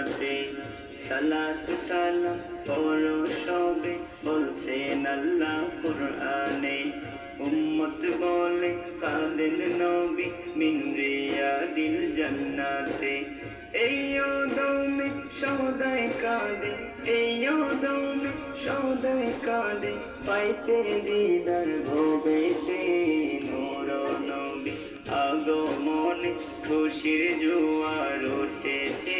উম্মতে সালাতু সালাম পড়ো সবে বলছেন আল্লাহ কুরআনে উম্মত বলে কাঁদেন নবী মিন রিয়াদিল জান্নাতে এই দমে সদাই কাঁদে এই দমে সদাই কাঁদে পাইতে দিদার ভবেতে নূর নবী আগমনে খুশির জোয়ার উঠেছে